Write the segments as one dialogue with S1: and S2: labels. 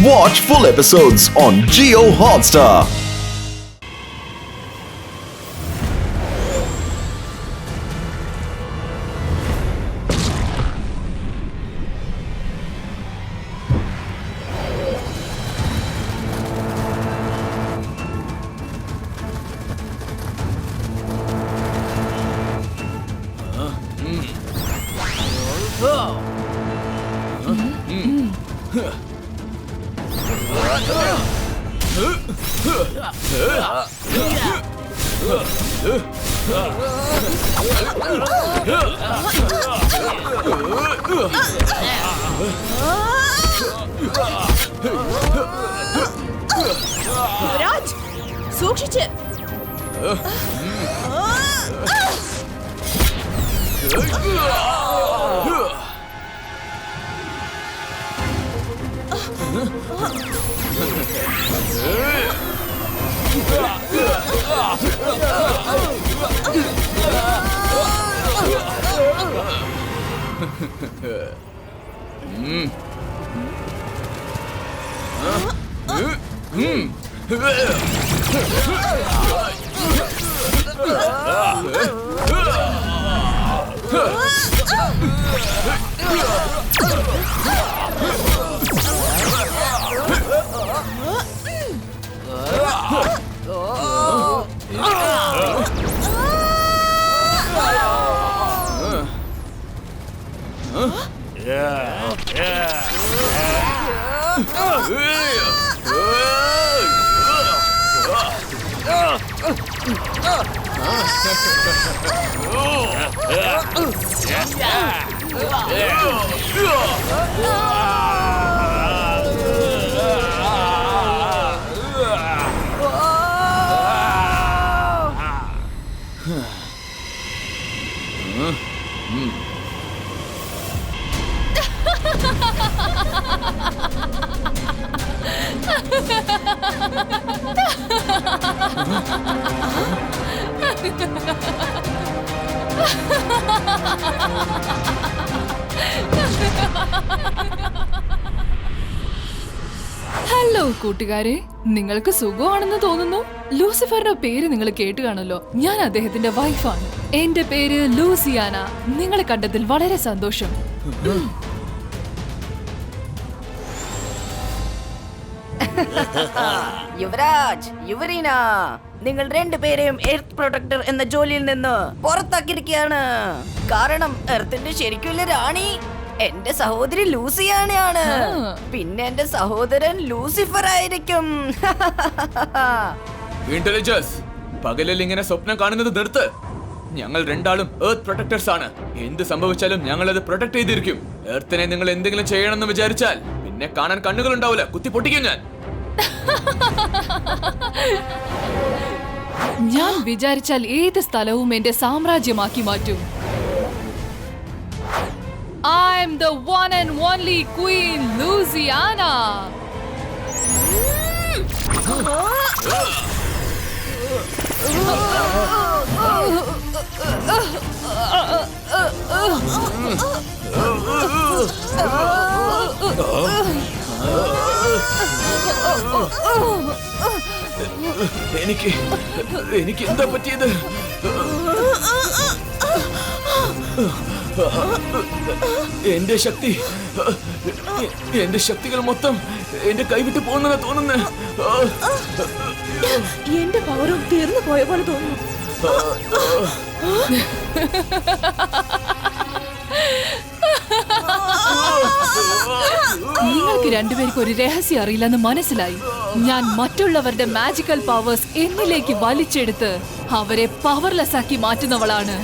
S1: Watch full episodes on Jio Hotstar.
S2: Raj സൂക്ഷിച്ച്
S3: hello കൂട്ടുകാരെ, നിങ്ങൾക്ക് സുഖമാണെന്ന് തോന്നുന്നു. ലൂസിഫറിന്റെ പേര് നിങ്ങൾ കേട്ടു കാണല്ലോ. ഞാൻ അദ്ദേഹത്തിന്റെ വൈഫാണ്. എന്റെ പേര് ലൂസിയാന. നിങ്ങളെ കണ്ടതിൽ വളരെ സന്തോഷം.
S2: യുവരാജ്, യുവരീന, നിങ്ങൾ രണ്ടുപേരെയും എർത്ത് പ്രൊട്ടക്ടർ എന്ന ജോലിയിൽ നിന്ന് പുറത്താക്കിയിരിക്കുകയാണ്. കാരണം എർത്തിന്റെ ശരിക്കുള്ള റാണി എന്റെ സഹോദരി ലൂസിയാനയാണ്. പിന്നെ എന്റെ സഹോദരൻ ലൂസിഫർ ആയിരിക്കും.
S4: ഇന്റലിജൻസ്, പകലിൽ ഇങ്ങനെ സ്വപ്നം കാണുന്നത് നിർത്ത്. ഞങ്ങൾ രണ്ടാളും എർത്ത് പ്രൊട്ടക്ടേഴ്സ് ആണ്. എന്ത് സംഭവിച്ചാലും ഞങ്ങൾ അത് പ്രൊട്ടക്ട് ചെയ്തിരിക്കും. എർത്തിനെ നിങ്ങൾ എന്തെങ്കിലും ചെയ്യണമെന്ന് വിചാരിച്ചാൽ പിന്നെ കാണാൻ കണ്ണുകൾ ഉണ്ടാവില്ല, കുത്തി പൊട്ടിക്കും ഞാൻ.
S3: ഞാൻ വിചാരിച്ചാൽ ഏത് സ്ഥലവും എന്റെ സാമ്രാജ്യമാക്കി മാറ്റും. I am the one and only Queen Louisiana.
S4: എനിക്ക് എന്താ പറ്റിയത്? എന്റെ ശക്തികൾ മൊത്തം എന്റെ കൈവിട്ട് പോകുന്നതാ തോന്നുന്നു.
S2: എന്റെ പവറും തീർന്നു പോയ പോലെ തോന്നുന്നു.
S3: നിങ്ങൾക്ക് രണ്ടുപേർക്കും ഒരു രഹസ്യം അറിയില്ലെന്ന് മനസ്സിലായി. ഞാൻ മറ്റുള്ളവരുടെ മാജിക്കൽ പവേഴ്സ് എന്നിലേക്ക് വലിച്ചെടുത്ത് അവരെ പവർലെസ് ആക്കി മാറ്റുന്നവളാണ്.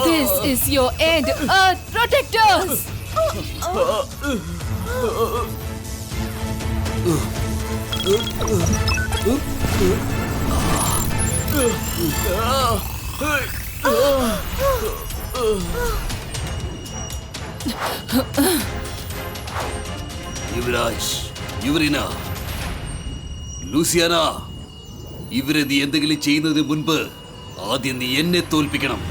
S3: This is your end, Earth Protectors.
S5: Yuvraj, Yuvarina, Luciana, ഇവരെ നീ എന്തെങ്കിലും ചെയ്യുന്നതിന് മുൻപ് ആദ്യം നീ എന്നെ തോൽപ്പിക്കണം.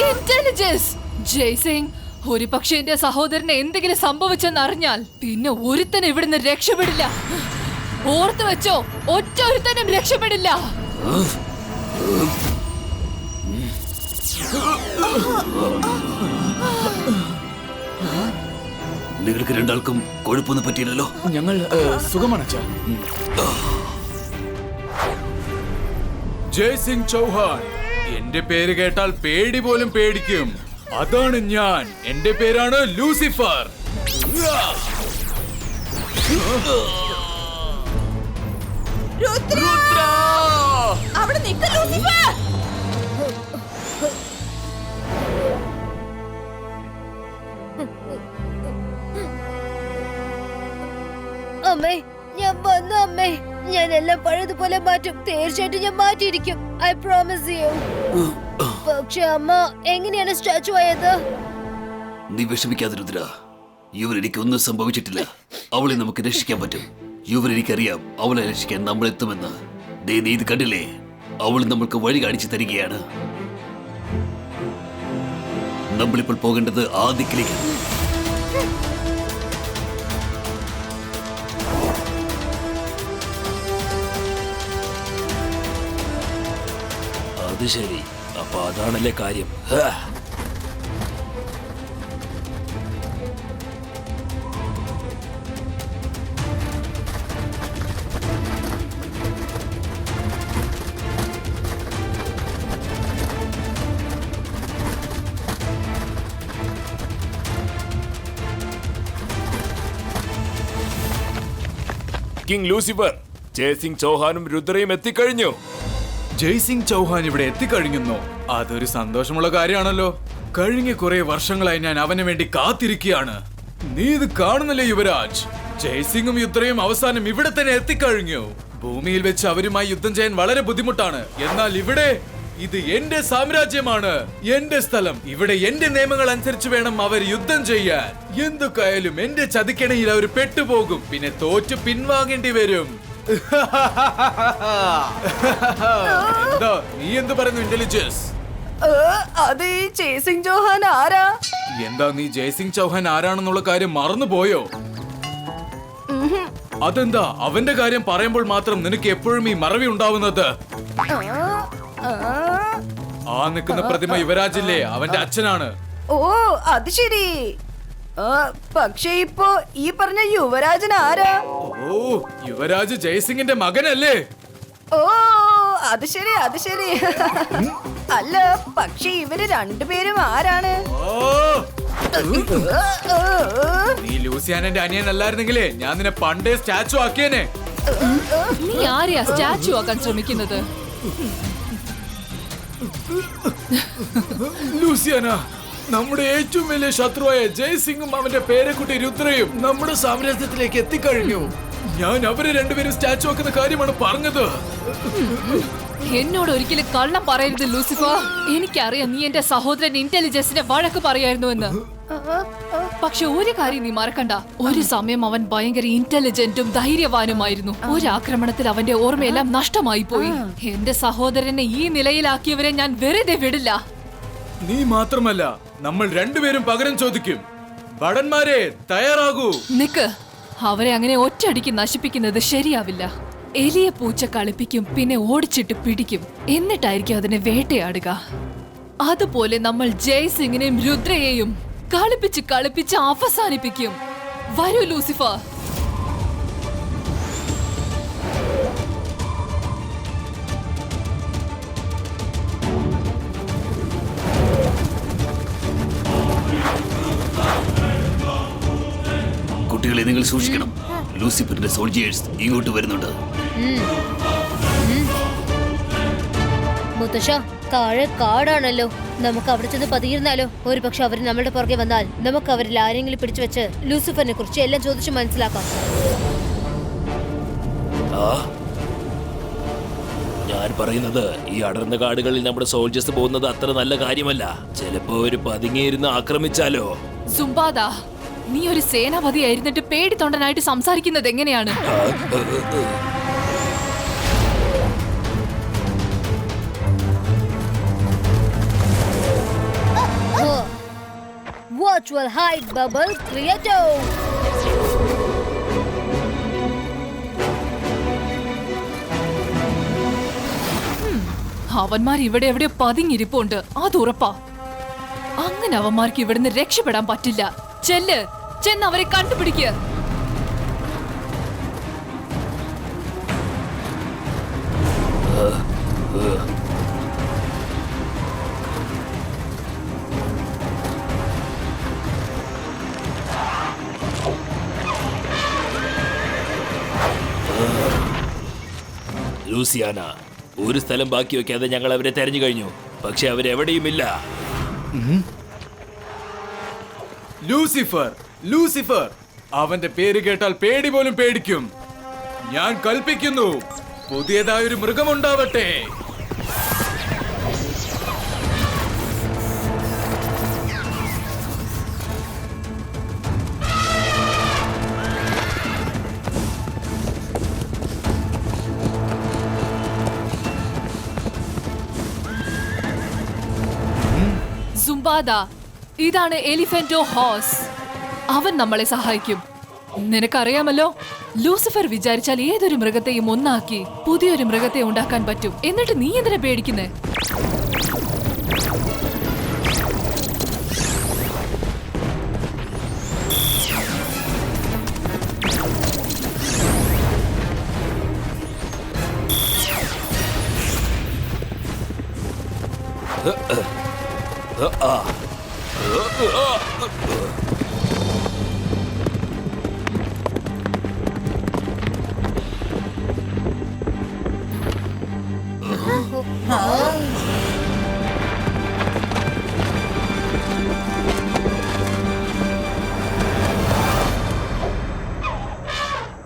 S3: ഇന്റലിജൻസ് ജയ്സിംഗ്, ഒരു പക്ഷെ എന്റെ സഹോദരന് എന്തെങ്കിലും സംഭവിച്ചെന്നറിഞ്ഞാൽ പിന്നെ ഒരുത്തനും ഇവിടുന്ന് രക്ഷപ്പെടില്ല. ഓർത്തു വെച്ചോ, ഒറ്റ ഒരുത്തനും രക്ഷപ്പെടില്ല.
S5: നിങ്ങൾക്ക് രണ്ടാൾക്കും കുഴപ്പമൊന്നും പറ്റിയില്ലല്ലോ?
S4: ഞങ്ങൾ സുഖമാണ് അച്ഛാ. ജയ്സിംഗ് ചൗഹാൻ, എന്റെ പേര് കേട്ടാൽ പേടി പോലും പേടിക്കും. അതാണ് ഞാൻ. എന്റെ പേരാണ് ലൂസിഫർ.
S2: അവിടെ നിൽക്ക ലൂസിഫർ.
S6: അമ്മേ, ഞാൻ വന്നു അമ്മേ. ഞാൻ എല്ലാം പഴയതുപോലെ മാറ്റും. തീർച്ചയായിട്ടും ഞാൻ മാറ്റിയിരിക്കും. I promise U. പക്ഷെ അമ്മ എങ്ങനെയാണ് സ്റ്റാച്ചു ആയത്?
S5: നീ വിഷമിക്കാതെ രുദ്ര. യുവരെനിക്കൊന്നും സംഭവിച്ചിട്ടില്ല. അവളെ നമുക്ക് രക്ഷിക്കാൻ പറ്റും. യുവരെനിക്കറിയാം അവളെ രക്ഷിക്കാൻ നമ്മൾ എത്തുമെന്ന്. നീ ഇത് കണ്ടില്ലേ? അവൾ നമ്മൾക്ക് വഴി കാണിച്ചു തരികയാണ്. നമ്മളിപ്പോൾ പോകേണ്ടത് ആ ദിക്കിലേക്ക്.
S7: അത് ശരി, അപ്പൊ അതാണല്ലേ കാര്യം.
S8: കിങ് ലൂസിഫർ, ജയ്സിംഗ് ചൗഹാനും രുദ്രയും എത്തിക്കഴിഞ്ഞു.
S4: ജയ്സിംഗ് ചൗഹാൻ ഇവിടെ എത്തിക്കഴിഞ്ഞെന്നോ? അതൊരു സന്തോഷമുള്ള കാര്യമാണല്ലോ. കഴിഞ്ഞ കുറെ വർഷങ്ങളായി ഞാൻ അവന് വേണ്ടി കാത്തിരിക്കുകയാണ്. നീ ഇത് കാണുന്നില്ലേ യുവരാജ്? ജയ്സിംഗും രുദ്രയും അവസാനം ഇവിടെ തന്നെ എത്തിക്കഴിഞ്ഞു. ഭൂമിയിൽ വെച്ച് അവരുമായി യുദ്ധം ചെയ്യാൻ വളരെ ബുദ്ധിമുട്ടാണ്. എന്നാൽ ഇവിടെ ഇത് എന്റെ സാമ്രാജ്യമാണ്, എന്റെ സ്ഥലം. ഇവിടെ എന്റെ നിയമങ്ങൾ അനുസരിച്ച് വേണം അവർ യുദ്ധം ചെയ്യാൻ. എന്തൊക്കെയായാലും എന്റെ ചതിക്കണയിൽ അവർ പെട്ടുപോകും. പിന്നെ തോറ്റു പിൻവാങ്ങേണ്ടി വരും. എന്താ നീ എന്ത് പറയുന്നു ഇന്റലിജൻസ്?
S2: അത് ഈ ജയ്സിംഗ് ചൗഹാൻ ആരാ?
S4: എന്താ നീ ജയ്സിംഗ് ചൗഹാൻ ആരാണെന്നുള്ള കാര്യം മറന്നുപോയോ? അതെന്താ അവന്റെ കാര്യം പറയുമ്പോൾ മാത്രം നിനക്ക് എപ്പോഴും ഈ മറവി ഉണ്ടാവുന്നത്? ആ നിൽക്കുന്ന പ്രതിമ യുവരാജില്ലേ, അവന്റെ അച്ഛനാണ്.
S2: ഓ അത് ശരി. പക്ഷെ ഇപ്പോ ഈ പറഞ്ഞ യുവരാജൻ ആരാ?
S4: ഓ, യുവരാജ് ജയ്സിംഗിന്റെ മകനല്ലേ?
S2: ഓ അത് ശരി, അത് ശരി. അല്ല, പക്ഷെ ഇവര് രണ്ടുപേരും ആരാണ്?
S4: നീ ലൂസിയാനന്റെ അനിയനല്ലായിരുന്നെങ്കിലേ ഞാൻ നിന്നെ പണ്ടേ സ്റ്റാച്ചു ആക്കിയേനെ.
S3: നീ ആരെയാ സ്റ്റാച്ചു ആക്കാൻ ശ്രമിക്കുന്നത്?
S4: ലൂസിയാന, നമ്മുടെ ഏറ്റവും വലിയ ശത്രുവായ ജയ്സിംഗും അവന്റെ പേരക്കുട്ടി രുദ്രയും നമ്മുടെ സാമ്രാജ്യത്തിലേക്ക് എത്തിക്കഴിഞ്ഞു. ഞാൻ അവരെ രണ്ടുപേരും സ്റ്റാച്ചു ആക്കുന്ന കാര്യമാണ് പറഞ്ഞത്.
S3: എന്നോട് ഒരിക്കലും കള്ളം പറയരുത് ലൂസിഫർ. എനിക്കറിയാം നീ എന്റെ സഹോദരൻ ഇന്റലിജൻസിന്റെ വഴക്ക് പറയായിരുന്നുവെന്ന്. പക്ഷെ ഒരു കാര്യം നീ മറക്കണ്ട, ഒരു സമയം അവൻ ഭയങ്കര ഇന്റലിജന്റും ധൈര്യവാനുമായിരുന്നു. ഒരു ആക്രമണത്തിൽ അവന്റെ ഓർമ്മയെല്ലാം നഷ്ടമായി പോയി. എന്റെ സഹോദരനെ ഈ നിലയിലാക്കിയവരെ ഞാൻ വെറുതെ വിടില്ല.
S4: നീ മാത്രമല്ല, നമ്മൾ രണ്ടുപേരും പകരം ചോദിക്കും. ഭടന്മാരെ തയ്യാറാകൂ.
S3: നിക്ക്, അവരെ അങ്ങനെ ഒറ്റയടിക്ക് നശിപ്പിക്കുന്നത് ശരിയാവില്ല. എലിയെ പൂച്ച കളിപ്പിക്കും, പിന്നെ ഓടിച്ചിട്ട് പിടിക്കും, എന്നിട്ടായിരിക്കും അതിനെ വേട്ടയാടുക. അതുപോലെ നമ്മൾ ജയ്സിംഗിനെയും രുദ്രയെയും കളിപ്പിച്ച് അവസാനിപ്പിക്കും. വരൂ ലൂസിഫർ.
S5: കുട്ടികളെ നിങ്ങൾ സൂക്ഷിക്കണം. ലൂസിഫറിന്റെ സോൾജിയേഴ്സ് ഇങ്ങോട്ട് വരുന്നുണ്ട്.
S6: മുത്തശ്ശ, താഴെ കാടാണല്ലോ. നമുക്ക് അവിടെ ചെന്ന് പതിയിരുന്നാലോ? ഒരു പക്ഷെ അവർ നമ്മളുടെ പുറകെ വന്നാൽ നമുക്ക് അവരിൽ ആരെങ്കിലും പിടിച്ചു വെച്ച് ലൂസിഫറിനെ കുറിച്ച് എല്ലാം ചോദിച്ചു മനസ്സിലാക്കാം.
S7: ഞാൻ പറയുന്നത്, ഈ അടർന്ന കാടുകളിൽ നമ്മുടെ സോൾജേഴ്സ് പോകുന്നത് അത്ര നല്ല കാര്യമല്ല. ചിലപ്പോ ഒരു പതുങ്ങിയിരുന്ന് ആക്രമിച്ചാലോ?
S3: സുംബാദ, നീ ഒരു സേനാപതി ആയിരുന്നിട്ട് പേടി തൊണ്ടനായിട്ട് സംസാരിക്കുന്നത് എങ്ങനെയാണ്?
S6: Virtual height bubble creator.
S3: അവന്മാർ ഇവിടെ എവിടെ പതിങ്ങിരിപ്പുണ്ട്, അത് ഉറപ്പാ. അങ്ങനെ അവന്മാർക്ക് ഇവിടുന്ന് രക്ഷപ്പെടാൻ പറ്റില്ല. ചെന്ന് അവരെ കണ്ടുപിടിക്കുക.
S7: ലൂസിയാന, ഒരു സ്ഥലം ബാക്കി വെക്കാതെ ഞങ്ങൾ അവരെ തെരഞ്ഞു കഴിഞ്ഞു, പക്ഷെ അവരെവിടെയുമില്ല.
S4: ലൂസിഫർ, ലൂസിഫർ, അവന്റെ പേര് കേട്ടാൽ പേടി പോലും പേടിക്കും. ഞാൻ കൽപ്പിക്കുന്നു, പുതിയതായൊരു മൃഗമുണ്ടാവട്ടെ.
S3: സുംബാദ, ഇതാണ് എലിഫന്റോ ഹോസ്. അവൻ നമ്മളെ സഹായിക്കും. നിനക്കറിയാമല്ലോ, ലൂസിഫർ വിചാരിച്ചാൽ ഏതൊരു മൃഗത്തെയും ഒന്നാക്കി പുതിയൊരു മൃഗത്തെ ഉണ്ടാക്കാൻ പറ്റും. എന്നിട്ട് നീ എന്തിനാ പേടിക്കുന്നേ?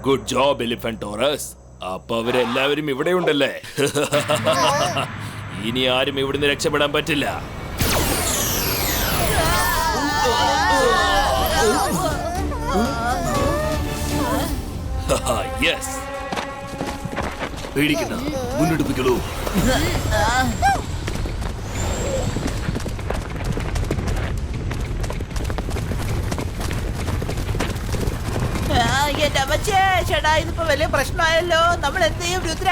S7: Good job എലിഫന്റോറസ്. അപ്പൊ അവരെല്ലാവരും ഇവിടെ ഉണ്ടല്ലേ? ഇനി ആരും ഇവിടുന്ന് രക്ഷപ്പെടാൻ പറ്റില്ല. യെസ്,
S5: പേടിക്കണ്ട, മുന്നോട്ട് പോയിക്കോളൂ.
S9: എന്റെ അമ്മച്ചേ, ചേട്ടാ, ഇതിപ്പോ വലിയ പ്രശ്നമായല്ലോ. നമ്മൾ എന്ത് ചെയ്യും രുദ്ര?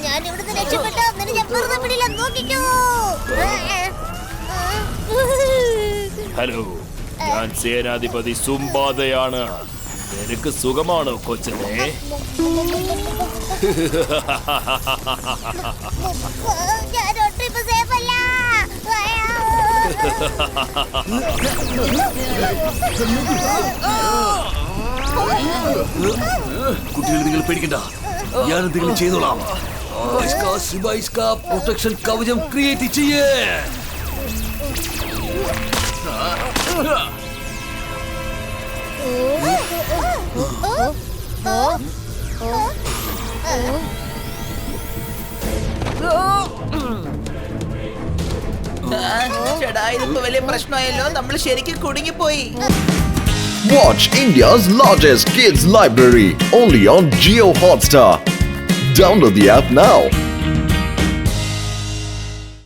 S6: ഞാൻ ഇവിടുന്ന് രക്ഷപ്പെട്ടോ, ഞാൻ വെറുതെ പിടിയില്ല, നോക്കിക്കോ.
S7: ഹലോ, ഞാൻ സേനാധിപതി സുംബാദയാണ്. നിനക്ക് സുഖമാണോ കൊച്ചനെ?
S6: ഞാൻ ഒട്ടും ഇപ്പൊ സേഫ് അല്ല.
S5: കുട്ടികൾ, നിങ്ങൾ പേടിക്കണ്ട, ഞാൻ എന്തെങ്കിലും ചെയ്തോളാം. പ്രൊട്ടക്ഷൻ കവചം ക്രിയേറ്റ് ചെയ്യേ.
S9: ചേട്ടാ, ഇതിപ്പോ വലിയ പ്രശ്നമായല്ലോ. നമ്മൾ ശരിക്കും കുടുങ്ങിപ്പോയി.
S1: Watch India's largest kids library only on Jio Hotstar. Download the app now.